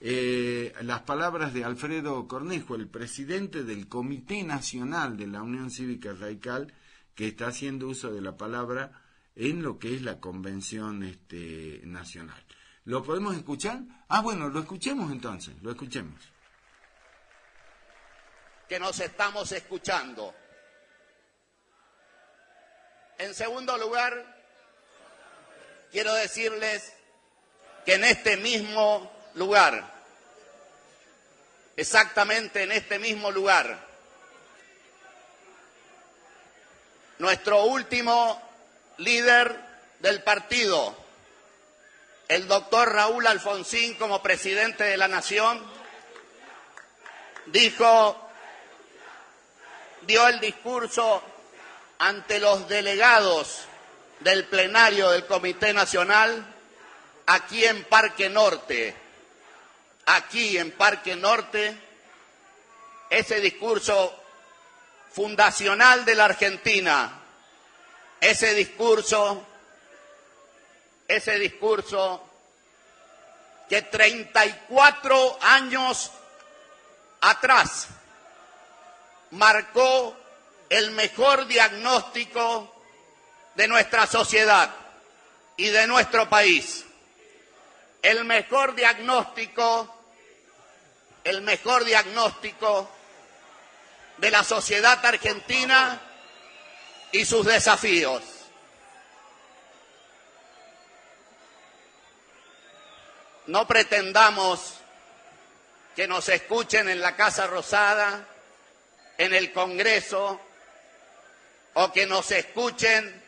las palabras de Alfredo Cornejo, el presidente del Comité Nacional de la Unión Cívica Radical, que está haciendo uso de la palabra en lo que es la convención nacional. ¿Lo podemos escuchar? Bueno, lo escuchemos entonces, lo escuchemos. Que nos estamos escuchando. En segundo lugar, quiero decirles que en este mismo lugar, exactamente en este mismo lugar, nuestro último líder del partido, el doctor Raúl Alfonsín, como presidente de la Nación, dio el discurso ante los delegados del plenario del Comité Nacional aquí en Parque Norte. Aquí en Parque Norte, ese discurso fundacional de la Argentina, ese discurso que 34 años atrás marcó el mejor diagnóstico de nuestra sociedad y de nuestro país. El mejor diagnóstico de la sociedad argentina y sus desafíos. No pretendamos que nos escuchen en la Casa Rosada, en el Congreso, o que nos escuchen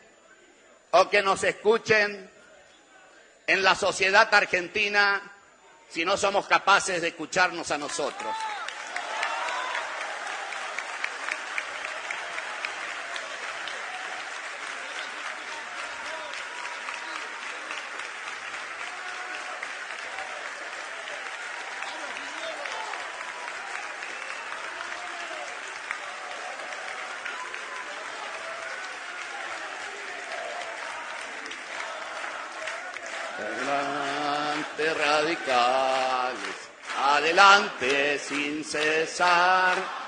en la sociedad argentina si no somos capaces de escucharnos a nosotros. Adelante, radicales, adelante sin cesar.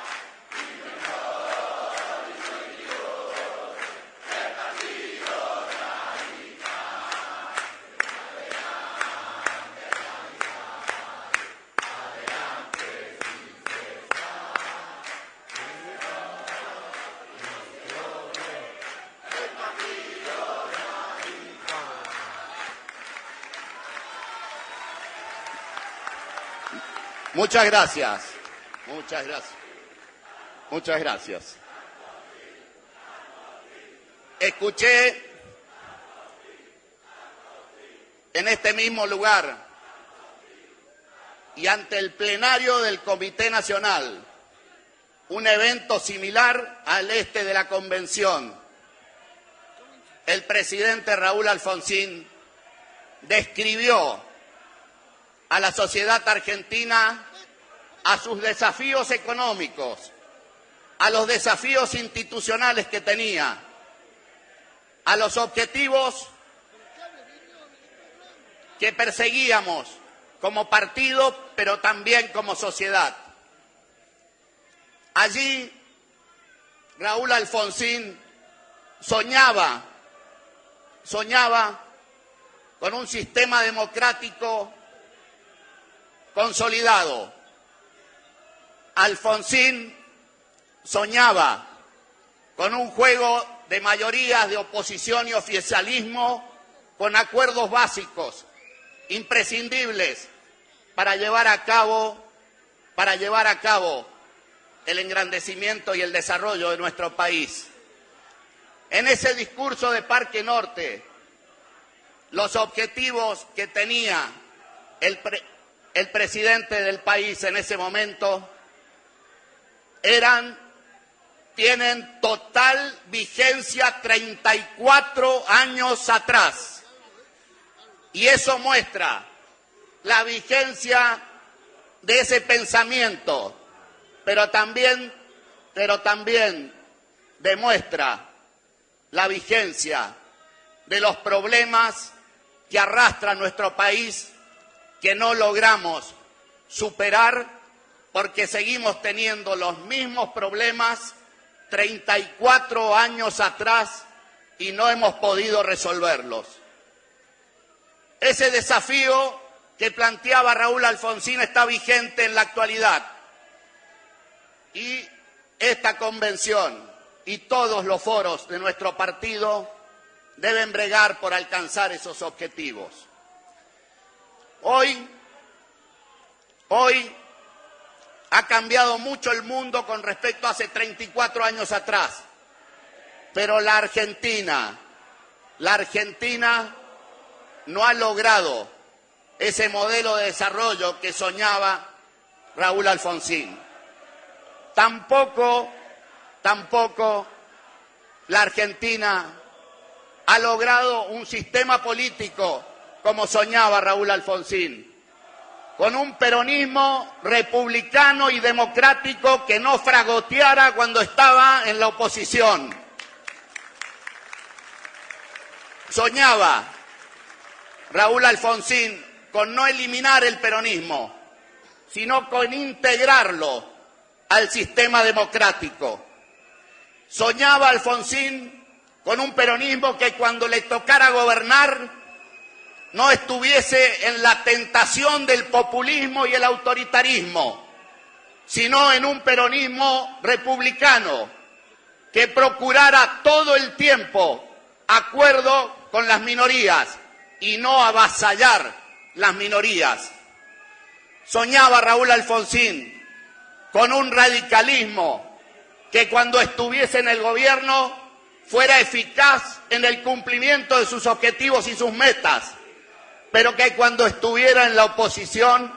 Muchas gracias. Escuché en este mismo lugar y ante el plenario del Comité Nacional un evento similar al de la convención. El presidente Raúl Alfonsín describió a la sociedad argentina, a sus desafíos económicos, a los desafíos institucionales que tenía, a los objetivos que perseguíamos como partido, pero también como sociedad. Allí, Raúl Alfonsín soñaba con un sistema democrático consolidado. Alfonsín soñaba con un juego de mayorías de oposición y oficialismo con acuerdos básicos, imprescindibles para llevar a cabo el engrandecimiento y el desarrollo de nuestro país. En ese discurso de Parque Norte, los objetivos que tenía el presidente del país en ese momento tienen total vigencia 34 años atrás. Y eso muestra la vigencia de ese pensamiento, pero también demuestra la vigencia de los problemas que arrastra nuestro país, que no logramos superar porque seguimos teniendo los mismos problemas 34 años atrás y no hemos podido resolverlos. Ese desafío que planteaba Raúl Alfonsín está vigente en la actualidad y esta convención y todos los foros de nuestro partido deben bregar por alcanzar esos objetivos. Hoy ha cambiado mucho el mundo con respecto a hace 34 años atrás, pero la Argentina no ha logrado ese modelo de desarrollo que soñaba Raúl Alfonsín. Tampoco la Argentina ha logrado un sistema político como soñaba Raúl Alfonsín, con un peronismo republicano y democrático que no fragoteara cuando estaba en la oposición. Soñaba Raúl Alfonsín con no eliminar el peronismo, sino con integrarlo al sistema democrático. Soñaba Alfonsín con un peronismo que cuando le tocara gobernar no estuviese en la tentación del populismo y el autoritarismo, sino en un peronismo republicano que procurara todo el tiempo acuerdo con las minorías y no avasallar las minorías. Soñaba Raúl Alfonsín con un radicalismo que cuando estuviese en el gobierno fuera eficaz en el cumplimiento de sus objetivos y sus metas, pero que cuando estuviera en la oposición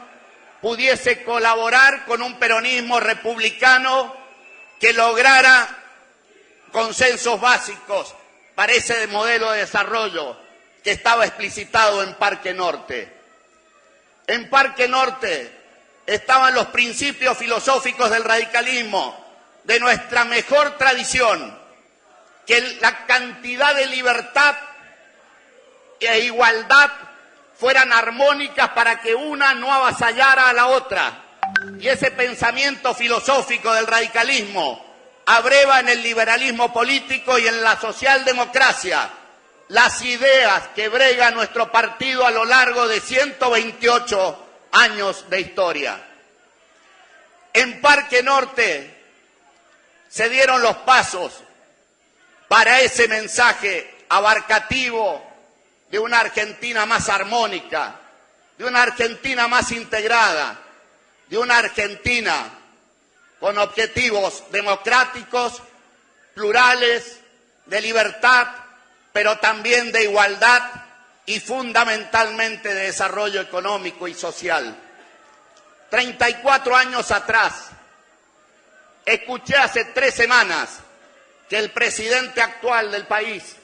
pudiese colaborar con un peronismo republicano que lograra consensos básicos para ese modelo de desarrollo que estaba explicitado en Parque Norte. En Parque Norte estaban los principios filosóficos del radicalismo, de nuestra mejor tradición, que la cantidad de libertad e igualdad fueran armónicas para que una no avasallara a la otra. Y ese pensamiento filosófico del radicalismo abreva en el liberalismo político y en la socialdemocracia las ideas que brega nuestro partido a lo largo de 128 años de historia. En Parque Norte se dieron los pasos para ese mensaje abarcativo de una Argentina más armónica, de una Argentina más integrada, de una Argentina con objetivos democráticos, plurales, de libertad, pero también de igualdad y fundamentalmente de desarrollo económico y social. 34 años atrás, escuché hace 3 semanas que el presidente actual del país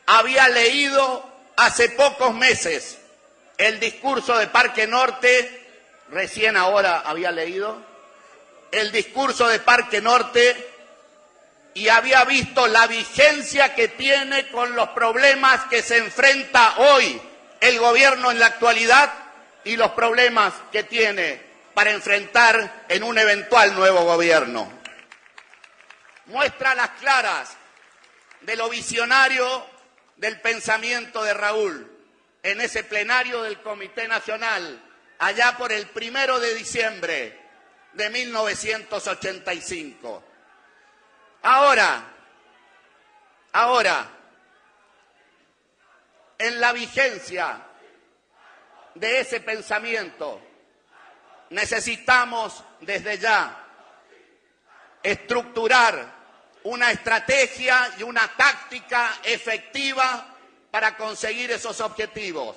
había leído hace pocos meses el discurso de Parque Norte, recién ahora había leído el discurso de Parque Norte y había visto la vigencia que tiene con los problemas que se enfrenta hoy el gobierno en la actualidad y los problemas que tiene para enfrentar en un eventual nuevo gobierno. Muestra las claras de lo visionario del pensamiento de Raúl en ese plenario del Comité Nacional, allá por el 1 de diciembre de 1985. Ahora, en la vigencia de ese pensamiento, necesitamos desde ya estructurar una estrategia y una táctica efectiva para conseguir esos objetivos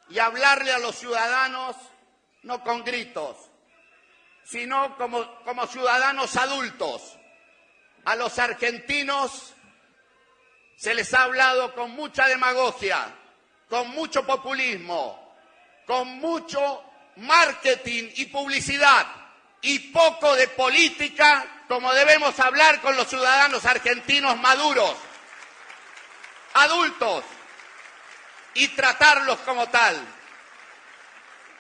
y hablarle a los ciudadanos no con gritos, sino como ciudadanos adultos. A los argentinos se les ha hablado con mucha demagogia, con mucho populismo, con mucho marketing y publicidad y poco de política, como debemos hablar con los ciudadanos argentinos maduros, adultos, y tratarlos como tal.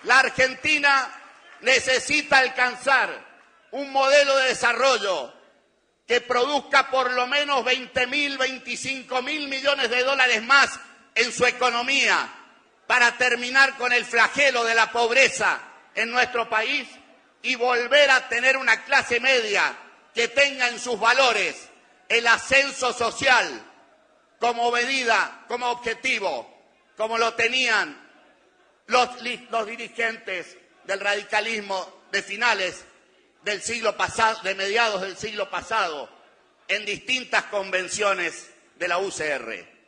La Argentina necesita alcanzar un modelo de desarrollo que produzca por lo menos 20.000, 25.000 millones de dólares más en su economía para terminar con el flagelo de la pobreza en nuestro país y volver a tener una clase media que tenga en sus valores el ascenso social como medida, como objetivo, como lo tenían los dirigentes del radicalismo de finales del siglo pasado, de mediados del siglo pasado, en distintas convenciones de la UCR.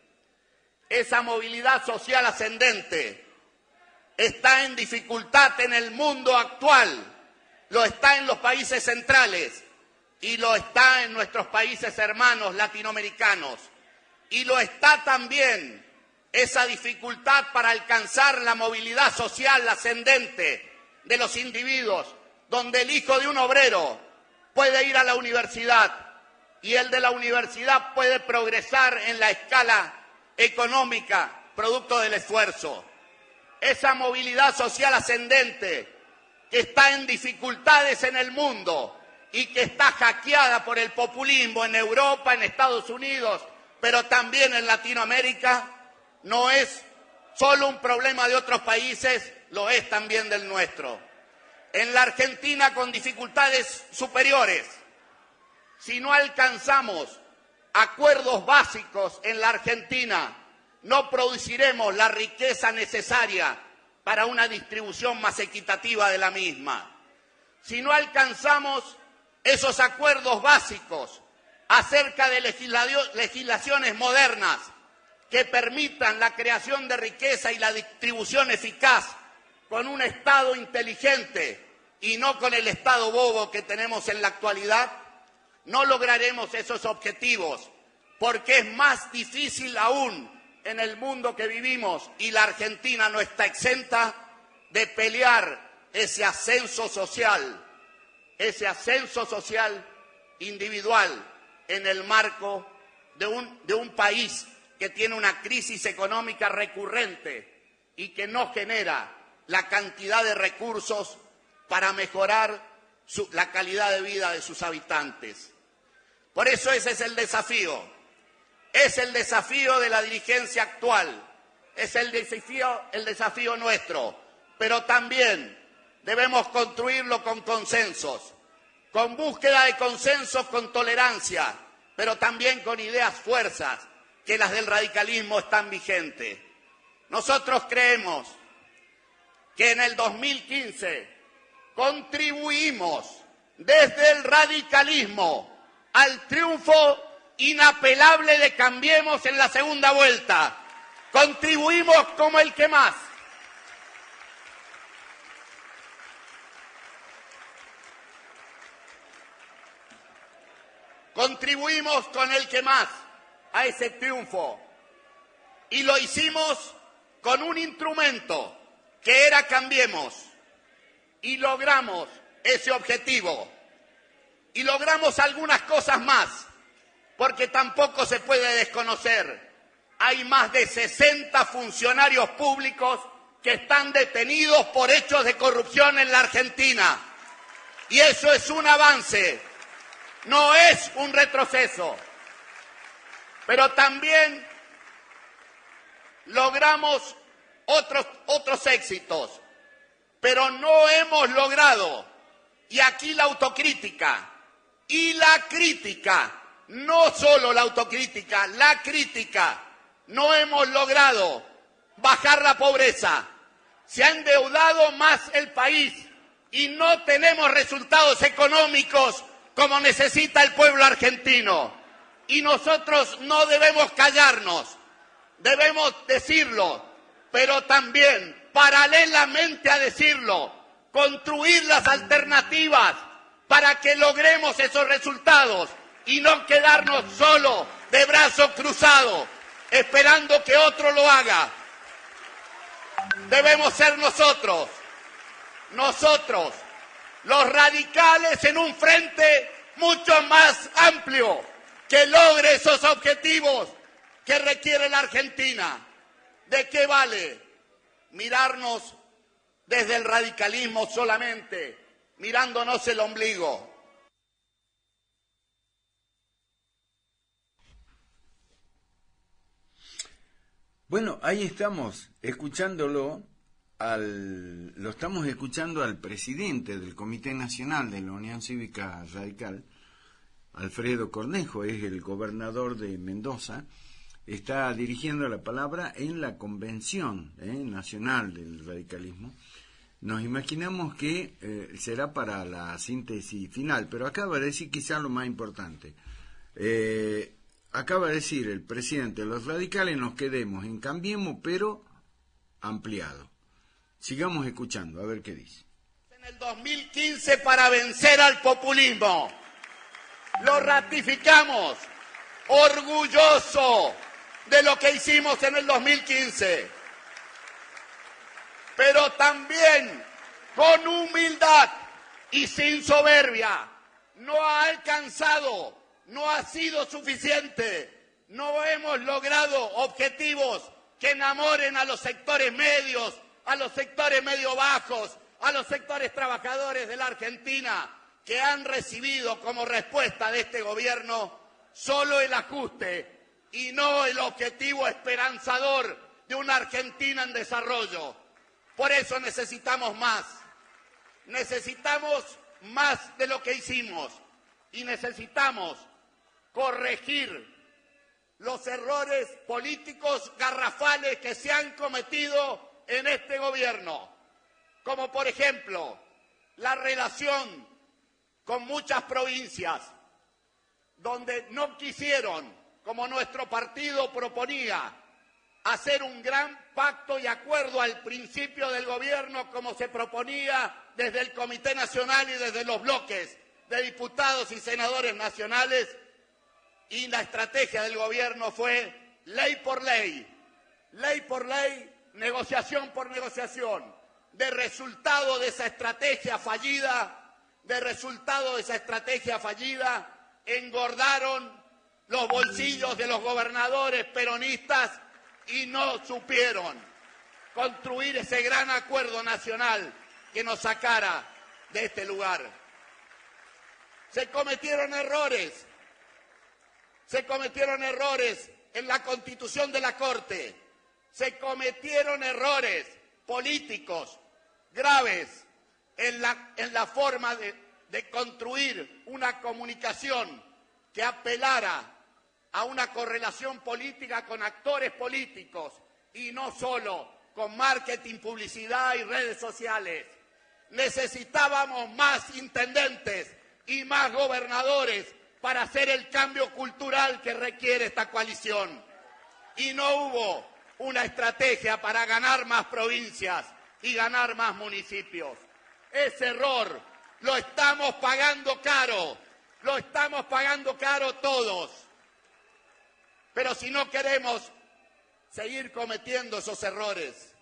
Esa movilidad social ascendente está en dificultad en el mundo actual, lo está en los países centrales y lo está en nuestros países hermanos latinoamericanos. Y lo está también esa dificultad para alcanzar la movilidad social ascendente de los individuos, donde el hijo de un obrero puede ir a la universidad y el de la universidad puede progresar en la escala económica producto del esfuerzo. Esa movilidad social ascendente que está en dificultades en el mundo y que está hackeada por el populismo en Europa, en Estados Unidos, pero también en Latinoamérica, no es solo un problema de otros países, lo es también del nuestro. En la Argentina con dificultades superiores, si no alcanzamos acuerdos básicos en la Argentina, no produciremos la riqueza necesaria para una distribución más equitativa de la misma. Si no alcanzamos esos acuerdos básicos acerca de legislaciones modernas que permitan la creación de riqueza y la distribución eficaz con un Estado inteligente y no con el Estado bobo que tenemos en la actualidad, no lograremos esos objetivos, porque es más difícil aún en el mundo que vivimos y la Argentina no está exenta de pelear ese ascenso social individual en el marco de un país que tiene una crisis económica recurrente y que no genera la cantidad de recursos para mejorar la calidad de vida de sus habitantes. Por eso ese es el desafío de la dirigencia actual, es el desafío nuestro, pero también debemos construirlo con consensos, con búsqueda de consensos, con tolerancia, pero también con ideas fuerzas, que las del radicalismo están vigentes. Nosotros creemos que en el 2015 contribuimos desde el radicalismo al triunfo inapelable de Cambiemos en la segunda vuelta. Contribuimos como el que más. Contribuimos con el que más a ese triunfo y lo hicimos con un instrumento que era Cambiemos y logramos ese objetivo y logramos algunas cosas más porque tampoco se puede desconocer. Hay más de 60 funcionarios públicos que están detenidos por hechos de corrupción en la Argentina y eso es un avance, no es un retroceso. Pero también logramos otros éxitos, pero no hemos logrado, y aquí la autocrítica y la crítica, no solo la autocrítica, la crítica, no hemos logrado bajar la pobreza, se ha endeudado más el país y no tenemos resultados económicos como necesita el pueblo argentino. Y nosotros no debemos callarnos, debemos decirlo, pero también, paralelamente a decirlo, construir las alternativas para que logremos esos resultados y no quedarnos solo de brazos cruzados, esperando que otro lo haga. Debemos ser nosotros, los radicales en un frente mucho más amplio, que logre esos objetivos que requiere la Argentina. ¿De qué vale mirarnos desde el radicalismo solamente, mirándonos el ombligo. Bueno, ahí estamos escuchándolo, lo estamos escuchando al presidente del Comité Nacional de la Unión Cívica Radical, Alfredo Cornejo, es el gobernador de Mendoza, está dirigiendo la palabra en la Convención Nacional del Radicalismo. Nos imaginamos que será para la síntesis final, pero acaba de decir quizá lo más importante. Acaba de decir el presidente, los radicales nos quedemos en Cambiemos, pero ampliado. Sigamos escuchando, a ver qué dice. En el 2015 para vencer al populismo. Lo ratificamos, orgulloso de lo que hicimos en el 2015, pero también con humildad y sin soberbia. No ha alcanzado, no ha sido suficiente, no hemos logrado objetivos que enamoren a los sectores medios, a los sectores medio bajos, a los sectores trabajadores de la Argentina, que han recibido como respuesta de este gobierno solo el ajuste y no el objetivo esperanzador de una Argentina en desarrollo. Por eso necesitamos más de lo que hicimos y necesitamos corregir los errores políticos garrafales que se han cometido en este gobierno, como por ejemplo la relación con muchas provincias donde no quisieron, como nuestro partido proponía, hacer un gran pacto y acuerdo al principio del gobierno como se proponía desde el Comité Nacional y desde los bloques de diputados y senadores nacionales, y la estrategia del gobierno fue ley por ley, negociación por negociación. De resultado de esa estrategia fallida, engordaron los bolsillos de los gobernadores peronistas y no supieron construir ese gran acuerdo nacional que nos sacara de este lugar. Se cometieron errores en la constitución de la Corte, se cometieron errores políticos graves en la forma de construir una comunicación que apelara a una correlación política con actores políticos y no solo con marketing, publicidad y redes sociales. Necesitábamos más intendentes y más gobernadores para hacer el cambio cultural que requiere esta coalición. Y no hubo una estrategia para ganar más provincias y ganar más municipios. Ese error lo estamos pagando caro todos. Pero si no queremos seguir cometiendo esos errores,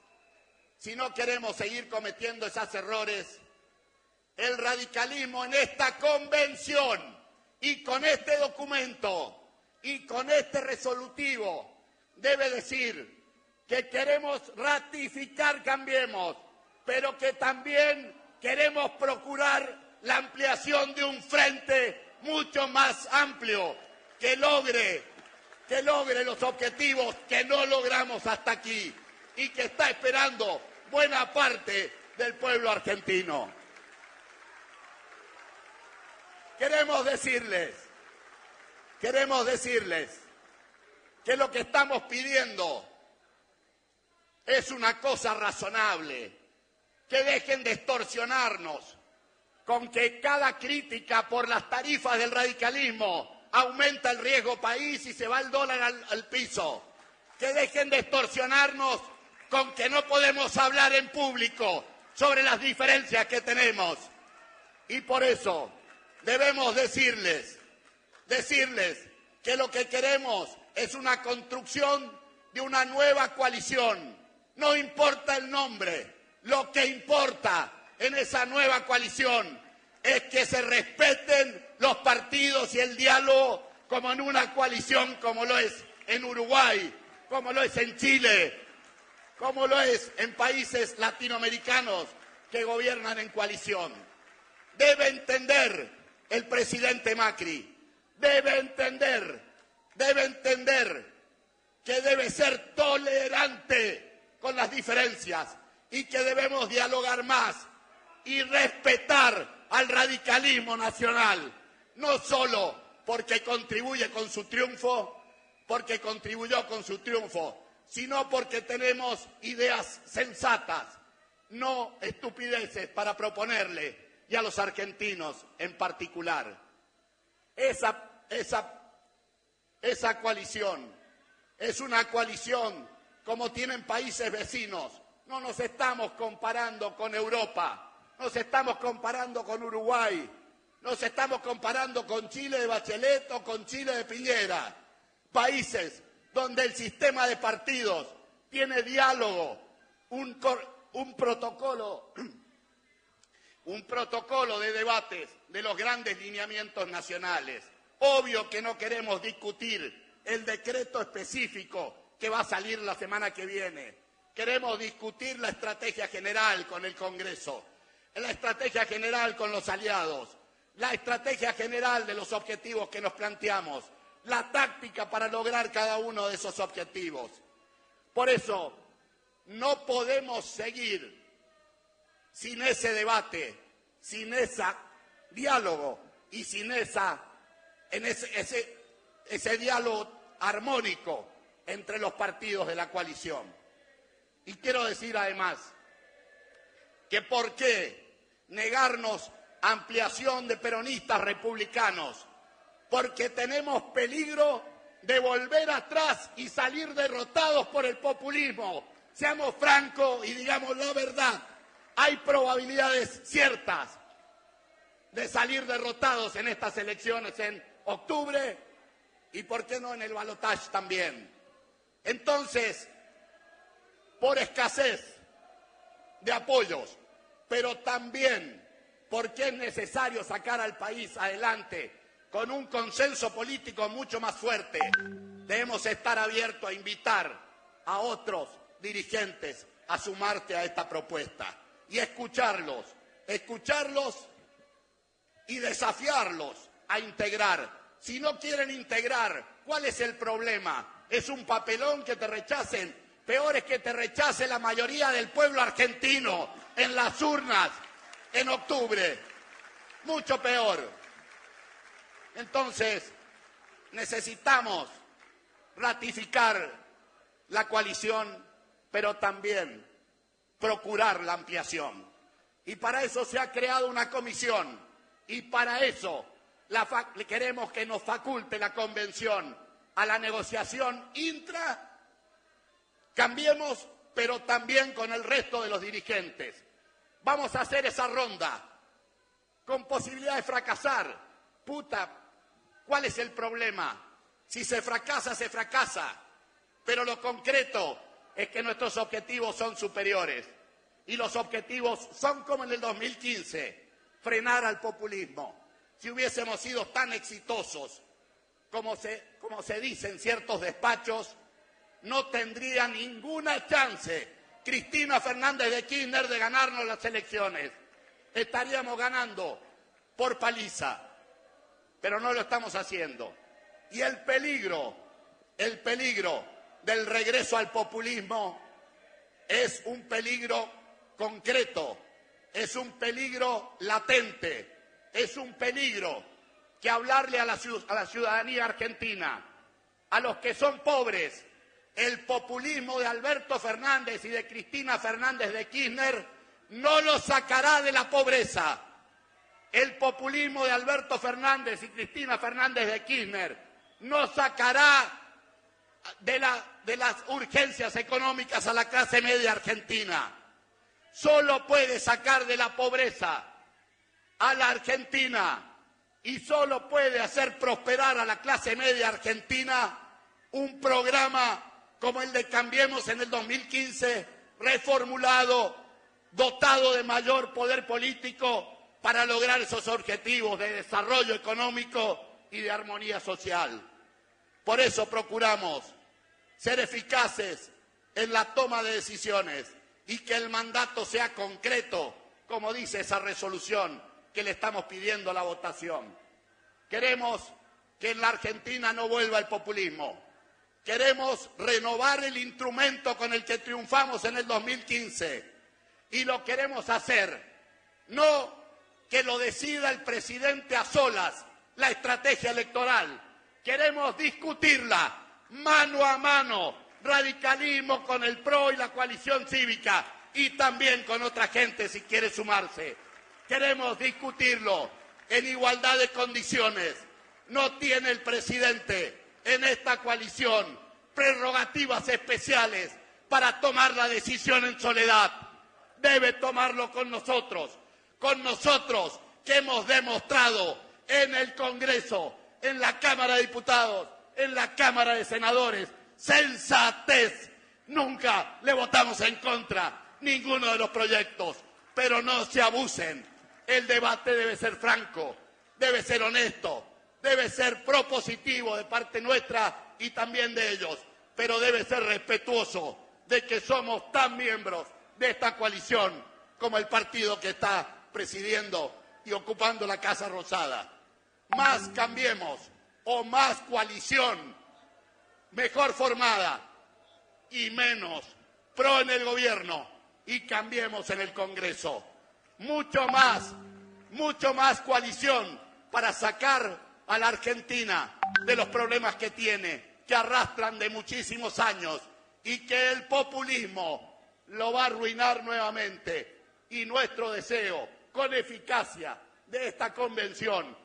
el radicalismo en esta convención y con este documento y con este resolutivo debe decir que queremos ratificar Cambiemos, pero que también queremos procurar la ampliación de un frente mucho más amplio que logre los objetivos que no logramos hasta aquí y que está esperando buena parte del pueblo argentino. Queremos decirles que lo que estamos pidiendo es una cosa razonable, que dejen de extorsionarnos con que cada crítica por las tarifas del radicalismo aumenta el riesgo país y se va el dólar al piso, que dejen de extorsionarnos con que no podemos hablar en público sobre las diferencias que tenemos. Y por eso debemos decirles que lo que queremos es una construcción de una nueva coalición. No importa el nombre, lo que importa en esa nueva coalición es que se respeten los partidos y el diálogo como en una coalición como lo es en Uruguay, como lo es en Chile, como lo es en países latinoamericanos que gobiernan en coalición. Debe entender el presidente Macri, debe entender que debe ser tolerante con las diferencias y que debemos dialogar más y respetar al radicalismo nacional, no solo porque contribuyó con su triunfo, sino porque tenemos ideas sensatas, no estupideces para proponerle, y a los argentinos en particular. Esa coalición es una coalición como tienen países vecinos. No nos estamos comparando con Europa, nos estamos comparando con Uruguay, nos estamos comparando con Chile de Bachelet o con Chile de Piñera. Países donde el sistema de partidos tiene diálogo, un protocolo de debates de los grandes lineamientos nacionales. Obvio que no queremos discutir el decreto específico que va a salir la semana que viene. Queremos discutir la estrategia general con el Congreso, la estrategia general con los aliados, la estrategia general de los objetivos que nos planteamos, la táctica para lograr cada uno de esos objetivos. Por eso, no podemos seguir sin ese debate, sin ese diálogo y sin ese diálogo armónico entre los partidos de la coalición. Y quiero decir además que ¿por qué negarnos ampliación de peronistas republicanos? Porque tenemos peligro de volver atrás y salir derrotados por el populismo. Seamos francos y digamos la verdad. Hay probabilidades ciertas de salir derrotados en estas elecciones en octubre y, ¿por qué no, en el balotaje también? Entonces, por escasez de apoyos, pero también porque es necesario sacar al país adelante con un consenso político mucho más fuerte, debemos estar abiertos a invitar a otros dirigentes a sumarse a esta propuesta y escucharlos y desafiarlos a integrar. Si no quieren integrar, ¿cuál es el problema? ¿Es un papelón que te rechacen? Peor es que te rechace la mayoría del pueblo argentino en las urnas en octubre. Mucho peor. Entonces, necesitamos ratificar la coalición, pero también procurar la ampliación. Y para eso se ha creado una comisión, y para eso queremos que nos faculte la convención a la negociación intra, Cambiemos, pero también con el resto de los dirigentes. Vamos a hacer esa ronda con posibilidad de fracasar. ¿Cuál es el problema? Si se fracasa, se fracasa. Pero lo concreto es que nuestros objetivos son superiores. Y los objetivos son como en el 2015, frenar al populismo. Si hubiésemos sido tan exitosos como se dice en ciertos despachos, no tendría ninguna chance Cristina Fernández de Kirchner de ganarnos las elecciones. Estaríamos ganando por paliza, pero no lo estamos haciendo. Y el peligro del regreso al populismo es un peligro concreto, es un peligro latente, es un peligro que hablarle a la ciudadanía argentina, a los que son pobres, el populismo de Alberto Fernández y de Cristina Fernández de Kirchner no los sacará de la pobreza. El populismo de Alberto Fernández y Cristina Fernández de Kirchner no sacará de las urgencias económicas a la clase media argentina. Solo puede sacar de la pobreza a la Argentina y solo puede hacer prosperar a la clase media argentina un programa como el de Cambiemos en el 2015, reformulado, dotado de mayor poder político para lograr esos objetivos de desarrollo económico y de armonía social. Por eso procuramos ser eficaces en la toma de decisiones y que el mandato sea concreto, como dice esa resolución que le estamos pidiendo a la votación. Queremos que en la Argentina no vuelva el populismo. Queremos renovar el instrumento con el que triunfamos en el 2015 y lo queremos hacer, no que lo decida el presidente a solas, la estrategia electoral. Queremos discutirla mano a mano, radicalismo con el PRO y la coalición cívica y también con otra gente si quiere sumarse. Queremos discutirlo en igualdad de condiciones. No tiene el presidente en esta coalición prerrogativas especiales para tomar la decisión en soledad. Debe tomarlo con nosotros que hemos demostrado en el Congreso, en la Cámara de Diputados, en la Cámara de Senadores, sensatez. Nunca le votamos en contra ninguno de los proyectos, pero no se abusen. El debate debe ser franco, debe ser honesto, debe ser propositivo de parte nuestra y también de ellos, pero debe ser respetuoso de que somos tan miembros de esta coalición como el partido que está presidiendo y ocupando la Casa Rosada. Más Cambiemos o más coalición, mejor formada y menos PRO en el gobierno y Cambiemos en el Congreso. Mucho más coalición para sacar a la Argentina de los problemas que tiene, que arrastran de muchísimos años y que el populismo lo va a arruinar nuevamente. Y nuestro deseo, con eficacia, de esta convención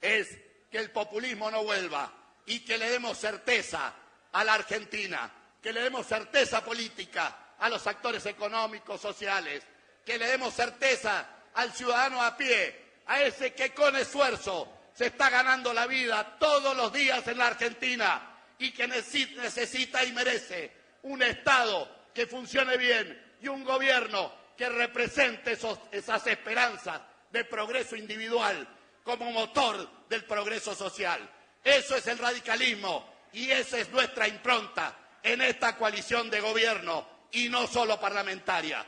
es que el populismo no vuelva y que le demos certeza a la Argentina, que le demos certeza política a los actores económicos, sociales, que le demos certeza al ciudadano a pie, a ese que con esfuerzo se está ganando la vida todos los días en la Argentina y que necesita y merece un Estado que funcione bien y un gobierno que represente esas esperanzas de progreso individual como motor del progreso social. Eso es el radicalismo y esa es nuestra impronta en esta coalición de gobierno y no solo parlamentaria.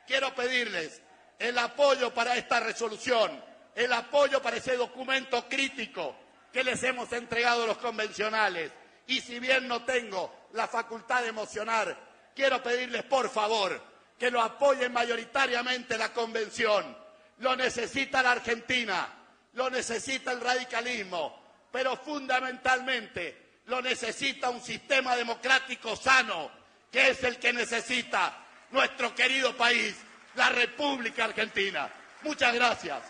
Quiero pedirles el apoyo para esta resolución, el apoyo para ese documento crítico que les hemos entregado a los convencionales. Y si bien no tengo la facultad de emocionar, quiero pedirles por favor que lo apoyen mayoritariamente la convención. Lo necesita la Argentina, lo necesita el radicalismo, pero fundamentalmente lo necesita un sistema democrático sano, que es el que necesita nuestro querido país, la República Argentina. Muchas gracias.